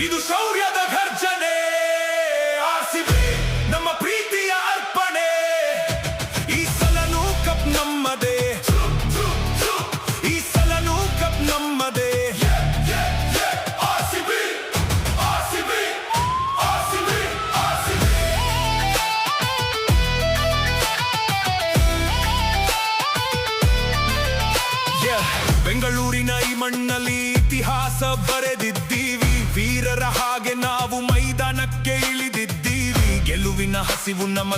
ಇದು ಶೌರ್ಯದ ಘರ್ಜನೆ. RCB ನಮ್ಮ ಪ್ರೀತಿಯ ಅರ್ಪಣೆ. ಈ ಸಲನೂ ಕಪ್ ನಮ್ಮದೇ, ಈ ಸಲನೂ ಕಪ್ ನಮ್ಮದೇ. RCB, RCB, RCB, RCB. ಬೆಂಗಳೂರಿನ ಈ ಮಣ್ಣಲ್ಲಿ ಇತಿಹಾಸ ಬರೆದಿದ್ದೀವಿ. ವೀರರ ಹಾಗೆ ನಾವು ಮೈದಾನಕ್ಕೆ ಇಳಿದಿದ್ದೀವಿ. ಗೆಲುವಿನ ಹಸಿವು ನಮಗೆ